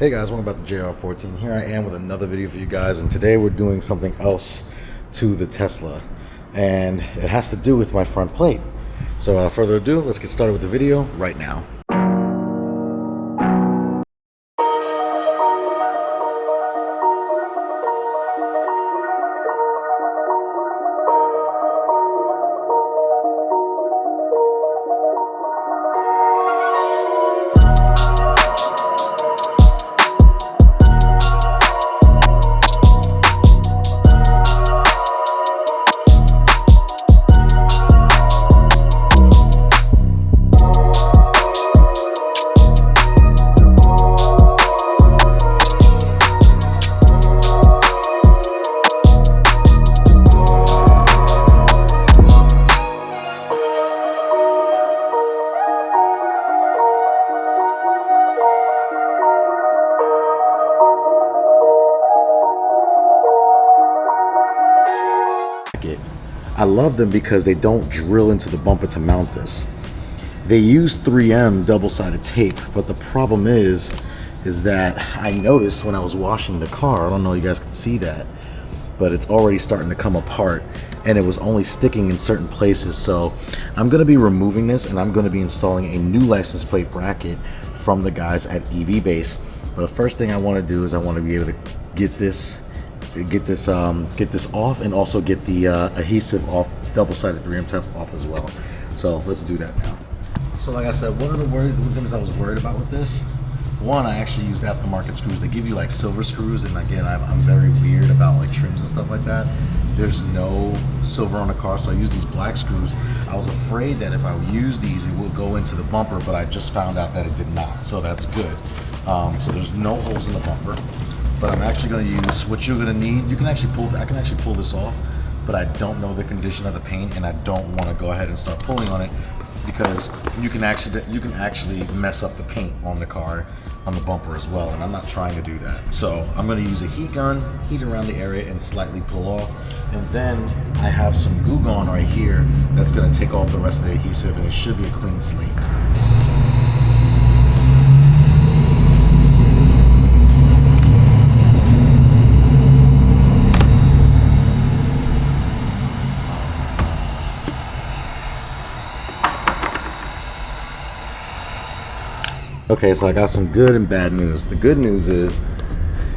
Hey guys, welcome back to JR14. Here I am with another video for you guys, and today we're doing something else to the Tesla, and it has to do with my front plate. So without further ado, let's get started with the video right now. I love them because they don't drill into the bumper to mount this. They use 3M double-sided tape, but the problem is that I noticed when I was washing the car, I don't know if you guys can see that, but it's already starting to come apart, and it was only sticking in certain places. So I'm going to be removing this, and I'm going to be installing a new license plate bracket from the guys at EV Base. But the first thing I want to do is I want to be able to get this off, and also get the adhesive off, double-sided 3M tape off as well. So let's do that now. So like I said, one of the things I was worried about with this, one, I actually used aftermarket screws. They give you like silver screws, and again, I'm very weird about like trims and stuff like that. There's no silver on the car, so I use these black screws. I was afraid that if I use these, it would go into the bumper, but I just found out that it did not, so that's good. So there's no holes in the bumper. But I'm actually going to use what you're going to need. I can actually pull this off, but I don't know the condition of the paint, and I don't want to go ahead and start pulling on it because you can actually mess up the paint on the car, on the bumper as well, and I'm not trying to do that. So I'm going to use a heat gun, heat around the area, and slightly pull off. And then I have some Goo Gone right here that's going to take off the rest of the adhesive, and it should be a clean slate. Okay, so I got some good and bad news. The good news is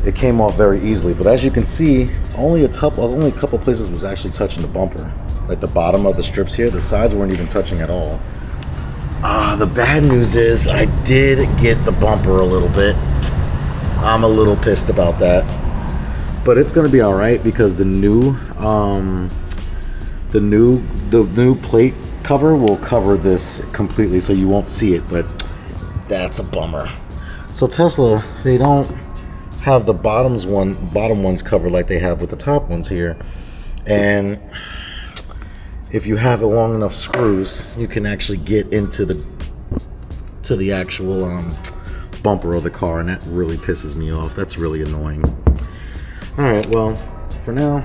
it came off very easily, but as you can see, only a couple places was actually touching the bumper. Like the bottom of the strips here, the sides weren't even touching at all. The bad news is I did get the bumper a little bit. I'm a little pissed about that, but it's gonna be all right because the new plate cover will cover this completely, so you won't see it. But that's a bummer. So Tesla, they don't have the bottom ones covered like they have with the top ones here. And if you have long enough screws, you can actually get into the actual bumper of the car, and that really pisses me off. That's really annoying. All right, well, for now,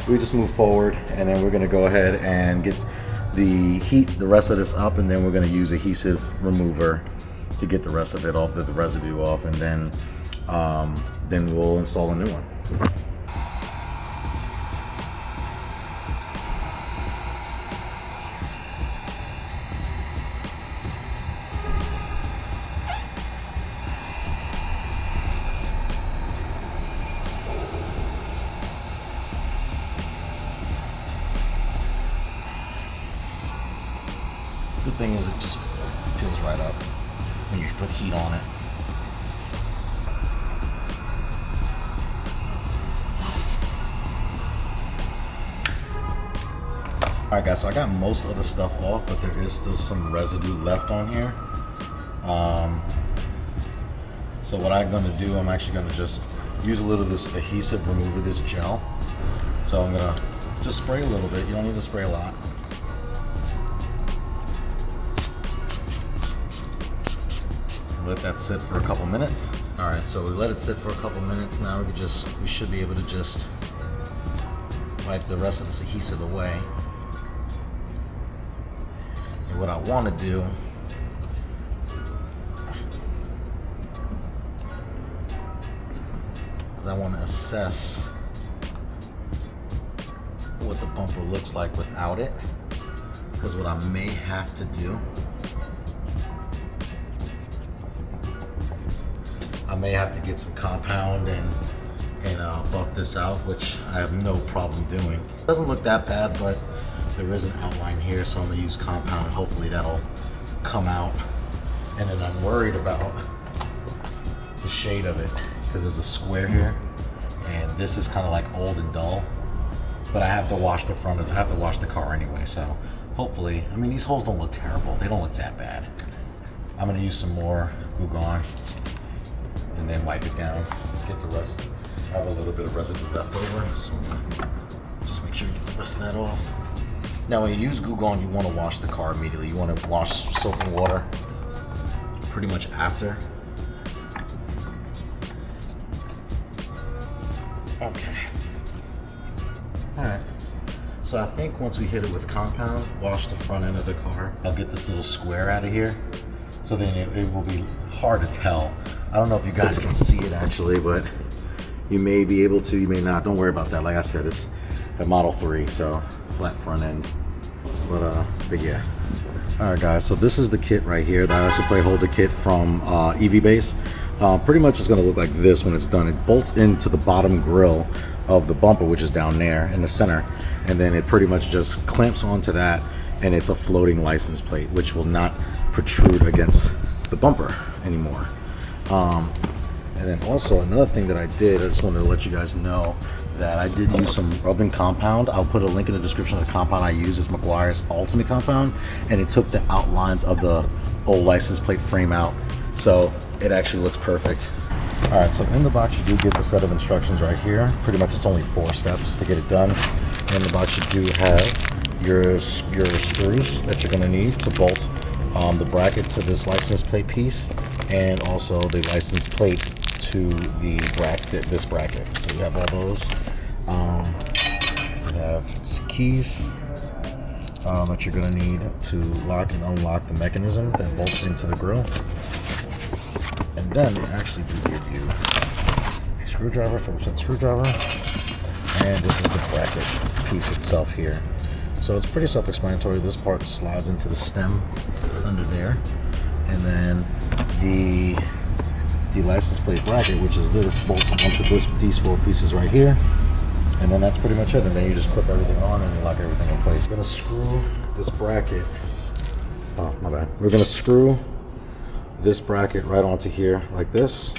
we just move forward, and then we're gonna go ahead and get the rest of this up, and then we're going to use adhesive remover to get the rest of it off, the residue off, and then we'll install a new one. Good thing is it just peels right up when you put heat on it. Alright guys, so I got most of the stuff off, but there is still some residue left on here. So what I'm going to do, I'm actually going to just use a little of this adhesive remover, this gel. So I'm going to just spray a little bit. You don't need to spray a lot. Let that sit for a couple minutes. All right, so we let it sit for a couple minutes. Now we should be able to just wipe the rest of this adhesive away. And what I want to do is I want to assess what the bumper looks like without it. Because what I may have to do, I may have to get some compound and buff this out, which I have no problem doing. It doesn't look that bad, but there is an outline here, so I'm gonna use compound and hopefully that'll come out. And then I'm worried about the shade of it because there's a square here, and this is kind of like old and dull. But I have to wash the front of it. I have to wash the car anyway, so hopefully, I mean, these holes don't look terrible. They don't look that bad. I'm gonna use some more Goo Gone and then wipe it down, get the rest. I have a little bit of residue left over, so just make sure you get the rest of that off. Now, when you use Goo Gone, you want to wash the car immediately. You want to wash soap and water pretty much after. Okay. All right. So I think once we hit it with compound, wash the front end of the car, I'll get this little square out of here. So then it will be hard to tell. I don't know if you guys can see it actually, but you may be able to, you may not. Don't worry about that. Like I said, it's a Model 3, so flat front end. But yeah. All right, guys. So this is the kit right here. The ISO Plate Holder kit from EV Base. Pretty much it's going to look like this when it's done. It bolts into the bottom grill of the bumper, which is down there in the center, and then it pretty much just clamps onto that, and it's a floating license plate, which will not protrude against the bumper anymore. And then also another thing that I did, I just wanted to let you guys know that I did use some rubbing compound. I'll put a link in the description of the compound I use. It's Meguiar's Ultimate Compound, and it took the outlines of the old license plate frame out, so it actually looks perfect. All right, so in the box you do get the set of instructions right here. Pretty much it's only 4 steps to get it done. In the box you do have your screws that you're gonna need to bolt the bracket to this license plate piece, and also the license plate to the bracket, this bracket. So you have all those. You have keys that you're gonna need to lock and unlock the mechanism that bolts into the grill. And then they actually do give you a screwdriver, 4% screwdriver, and this is the bracket piece itself here. So it's pretty self-explanatory. This part slides into the stem under there, and then the license plate bracket, which is this, bolts onto these 4 pieces right here, and then that's pretty much it. And then you just clip everything on and you lock everything in place. We're gonna screw this bracket. Oh, my bad. We're gonna screw this bracket right onto here like this,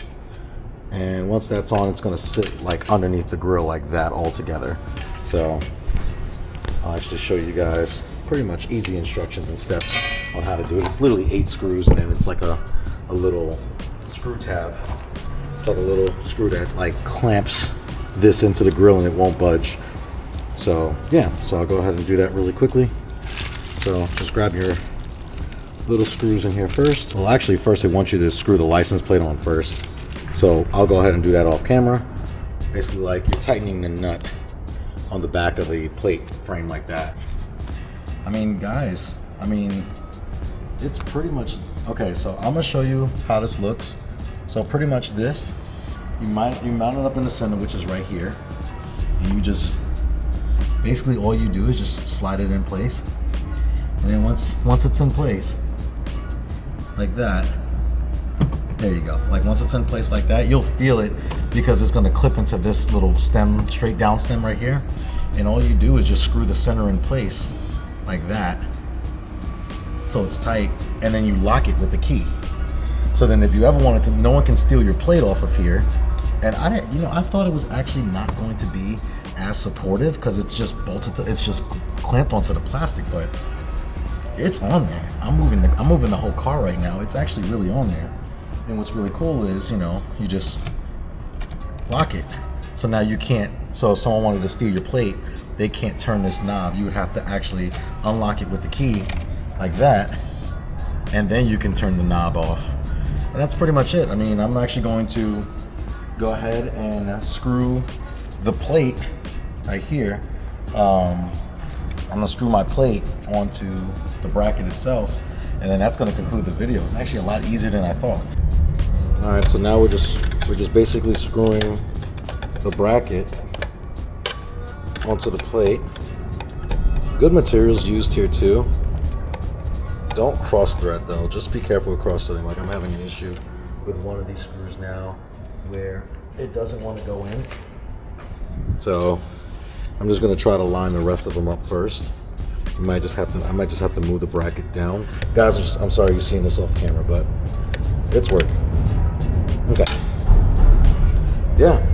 and once that's on, it's gonna sit like underneath the grill like that all together. So I'll actually show you guys pretty much easy instructions and steps on how to do it. It's literally 8 screws, and then it's like a little screw tab. It's like a little screw that like clamps this into the grill and it won't budge. So yeah, so I'll go ahead and do that really quickly. So just grab your little screws in here first. Well, actually first they want you to screw the license plate on first. So I'll go ahead and do that off camera. Basically like you're tightening the nut on the back of the plate frame like that. I mean, guys, I mean, it's pretty much, okay, so I'm gonna show you how this looks. So pretty much this, you mount it up in the center, which is right here. And you just, basically all you do is just slide it in place. And then once it's in place, like that, there you go. Like once it's in place like that, you'll feel it because it's gonna clip into this little stem, straight down stem right here. And all you do is just screw the center in place like that, so it's tight, and then you lock it with the key. So then if you ever wanted to, no one can steal your plate off of here. And I didn't, you know, I thought it was actually not going to be as supportive because it's just bolted to, it's just clamped onto the plastic, but it's on there. I'm moving the whole car right now. It's actually really on there. And what's really cool is, you know, you just lock it. So now you can't, so if someone wanted to steal your plate, they can't turn this knob. You would have to actually unlock it with the key like that, and then you can turn the knob off. And that's pretty much it. I mean, I'm actually going to go ahead and screw the plate right here. I'm gonna screw my plate onto the bracket itself, and then that's gonna conclude the video. It's actually a lot easier than I thought. All right, so now we're just basically screwing the bracket onto the plate. Good materials used here too. Don't cross thread though, just be careful with cross threading. Like I'm having an issue with one of these screws now where it doesn't want to go in. So I'm just gonna try to line the rest of them up first. I might just have to move the bracket down. Guys, I'm sorry you're seeing this off camera, but it's working. Okay. Yeah.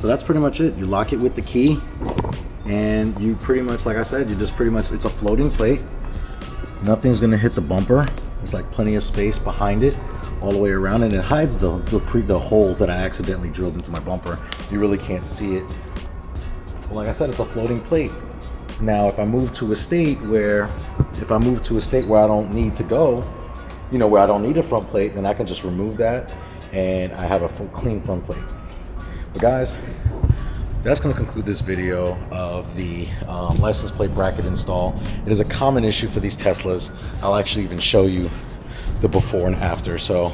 So that's pretty much it. You lock it with the key and you pretty much, like I said, you just pretty much, it's a floating plate. Nothing's gonna hit the bumper. There's like plenty of space behind it all the way around, and it hides the holes that I accidentally drilled into my bumper. You really can't see it. Well, like I said, it's a floating plate. Now, if I move to a state where I don't need to go, you know, where I don't need a front plate, then I can just remove that and I have a full clean front plate. But guys, that's going to conclude this video of the license plate bracket install. It is a common issue for these Teslas. I'll actually even show you the before and after. So,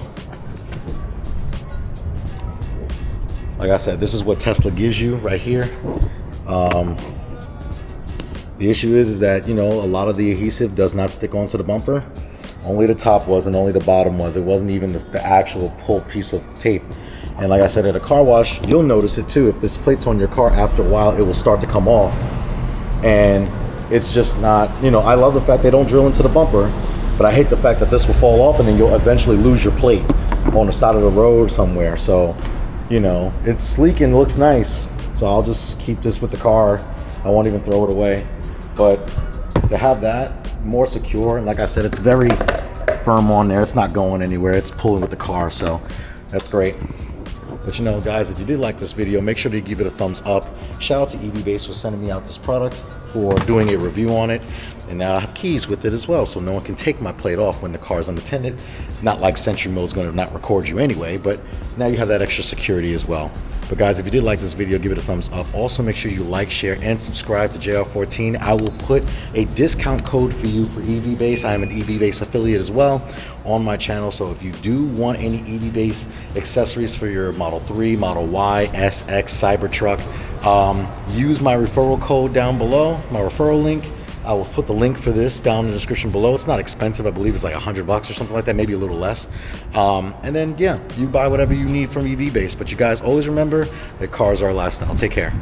like I said, this is what Tesla gives you right here. The issue is that, you know, a lot of the adhesive does not stick onto the bumper. Only the top was and only the bottom was. It wasn't even the actual pulled piece of tape. And like I said, at a car wash, you'll notice it too. If this plate's on your car, after a while, it will start to come off. And it's just not, you know, I love the fact they don't drill into the bumper, but I hate the fact that this will fall off and then you'll eventually lose your plate on the side of the road somewhere. So, you know, it's sleek and looks nice. So I'll just keep this with the car. I won't even throw it away. But to have that more secure, and like I said, it's very firm on there. It's not going anywhere. It's pulling with the car, so that's great. But you know, guys, if you did like this video, make sure to give it a thumbs up. Shout out to EV Base for sending me out this product, for doing a review on it. And now I have keys with it as well, so no one can take my plate off when the car is unattended. Not like Sentry Mode's going to not record you anyway, but now you have that extra security as well. But guys, if you did like this video, give it a thumbs up. Also, make sure you like, share, and subscribe to JR14. I will put a discount code for you for EV Base. I am an EV Base affiliate as well on my channel. So if you do want any EV Base accessories for your Model 3, Model Y, SX, Cybertruck, use my referral code down below, my referral link. I will put the link for this down in the description below. It's not expensive. I believe it's like $100 or something like that, maybe a little less. And then, yeah, you buy whatever you need from EV Base. But you guys always remember that cars are a lifestyle. Take care.